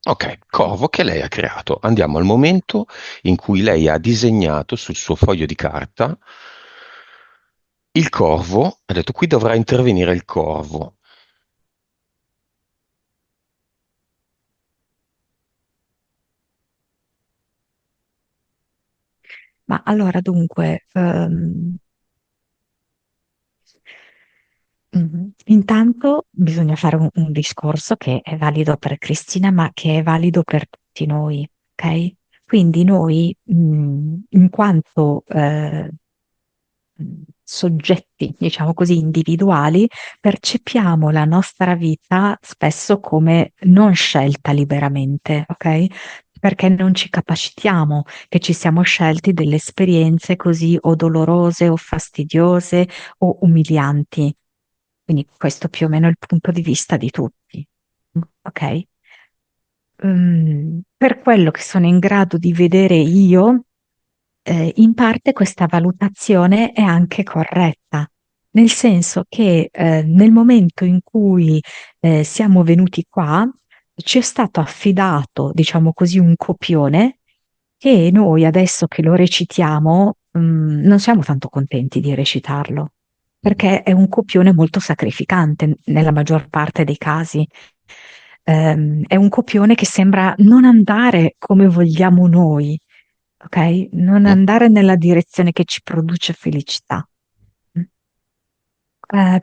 Ok, corvo che lei ha creato. Andiamo al momento in cui lei ha disegnato sul suo foglio di carta il corvo, ha detto qui dovrà intervenire il corvo. Ma allora dunque, intanto bisogna fare un discorso che è valido per Cristina, ma che è valido per tutti noi, ok? Quindi noi, in quanto soggetti, diciamo così, individuali, percepiamo la nostra vita spesso come non scelta liberamente, ok? Perché non ci capacitiamo, che ci siamo scelti delle esperienze così o dolorose o fastidiose o umilianti. Quindi questo più o meno è il punto di vista di tutti, ok? Per quello che sono in grado di vedere io, in parte questa valutazione è anche corretta, nel senso che nel momento in cui siamo venuti qua, ci è stato affidato, diciamo così, un copione che noi adesso che lo recitiamo, non siamo tanto contenti di recitarlo, perché è un copione molto sacrificante nella maggior parte dei casi. È un copione che sembra non andare come vogliamo noi, ok? Non Mm? andare nella direzione che ci produce felicità. Mm. Eh,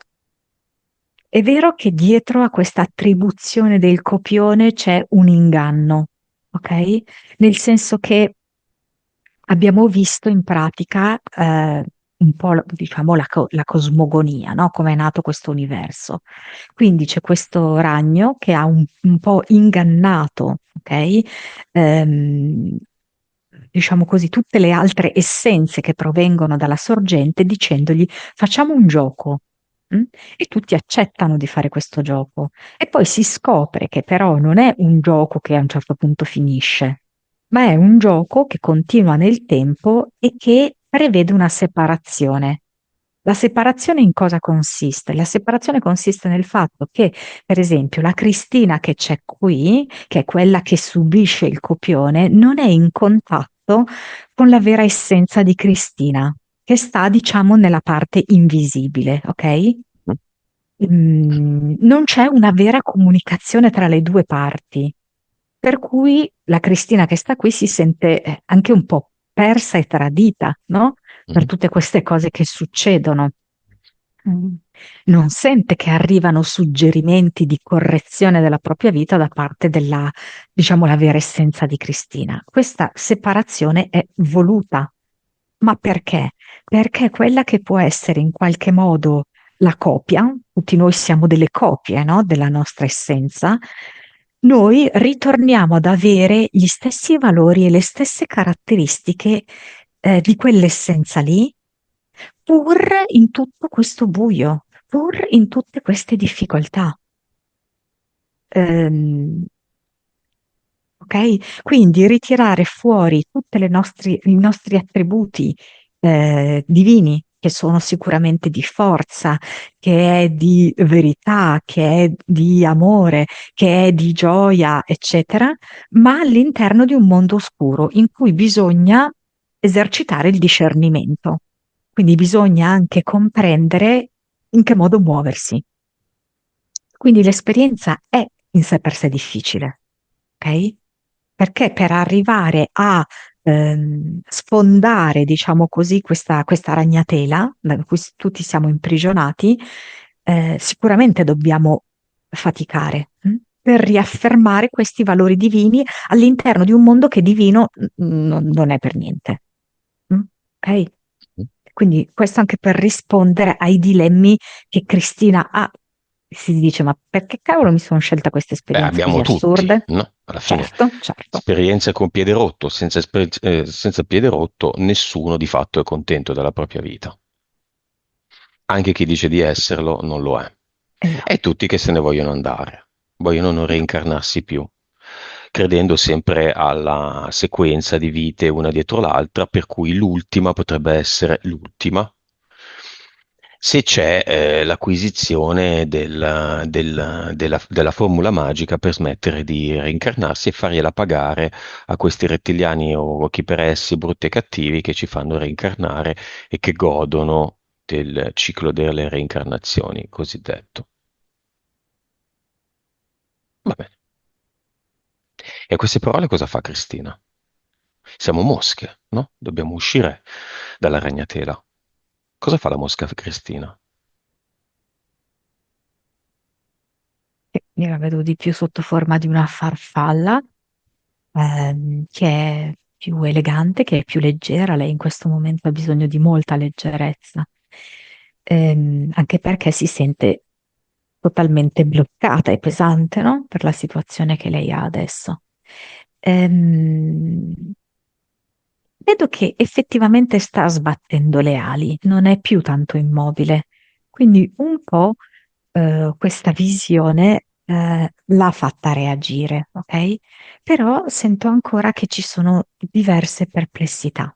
è vero che dietro a questa attribuzione del copione c'è un inganno, ok? Nel senso che abbiamo visto in pratica un po', diciamo, la cosmogonia, no? Come è nato questo universo. Quindi c'è questo ragno che ha un po' ingannato, ok? Ehm, diciamo così, tutte le altre essenze che provengono dalla sorgente dicendogli facciamo un gioco. mm? E tutti accettano di fare questo gioco. E poi si scopre che però non è un gioco che a un certo punto finisce, ma è un gioco che continua nel tempo e che prevede una separazione. La separazione in cosa consiste? La separazione consiste nel fatto che, per esempio, la Cristina che c'è qui, che è quella che subisce il copione, non è in contatto con la vera essenza di Cristina, che sta, diciamo, nella parte invisibile, ok? Mm? Non c'è una vera comunicazione tra le due parti, per cui la Cristina che sta qui si sente anche un po' persa e tradita, no? Per Mm? tutte queste cose che succedono. Mm. Non sente che arrivano suggerimenti di correzione della propria vita da parte della, diciamo, la vera essenza di Cristina. Questa separazione è voluta. Ma perché? Perché quella che può essere in qualche modo la copia, tutti noi siamo delle copie, no? Della nostra essenza, noi ritorniamo ad avere gli stessi valori e le stesse caratteristiche di quell'essenza lì, pur in tutto questo buio, pur in tutte queste difficoltà. Ehm, ok? Quindi ritirare fuori tutti i nostri attributi divini, che sono sicuramente di forza, che è di verità, che è di amore, che è di gioia, eccetera, ma all'interno di un mondo oscuro in cui bisogna esercitare il discernimento. Quindi bisogna anche comprendere in che modo muoversi. Quindi l'esperienza è in sé per sé difficile, ok? Perché per arrivare a sfondare, diciamo così, questa ragnatela da cui tutti siamo imprigionati, sicuramente dobbiamo faticare, per riaffermare questi valori divini all'interno di un mondo che divino non è per niente. mm? Ok? Mm? Quindi questo anche per rispondere ai dilemmi che Cristina ha. Si dice, ma perché cavolo mi sono scelta queste Beh, esperienze così abbiamo tutti, assurde? no? Alla fine, Certo, certo. esperienza con piede rotto, senza piede rotto, nessuno di fatto è contento della propria vita. Anche chi dice di esserlo non lo è. E Esatto. tutti che se ne vogliono andare, vogliono non reincarnarsi più, credendo sempre alla sequenza di vite una dietro l'altra, per cui l'ultima potrebbe essere l'ultima. se c'è l'acquisizione della formula magica per smettere di reincarnarsi e fargliela pagare a questi rettiliani o chi per essi brutti e cattivi che ci fanno reincarnare e che godono del ciclo delle reincarnazioni cosiddetto. Va bene. E a queste parole cosa fa Cristina? Siamo mosche, no? Dobbiamo uscire dalla ragnatela. Cosa fa la mosca Cristina? Io la vedo di più sotto forma di una farfalla, che è più elegante, che è più leggera. Lei in questo momento ha bisogno di molta leggerezza. Anche perché si sente totalmente bloccata e pesante, no? Per la situazione che lei ha adesso. Ehm, Vedo che effettivamente sta sbattendo le ali, non è più tanto immobile. Quindi un po' questa visione l'ha fatta reagire, ok? Però sento ancora che ci sono diverse perplessità.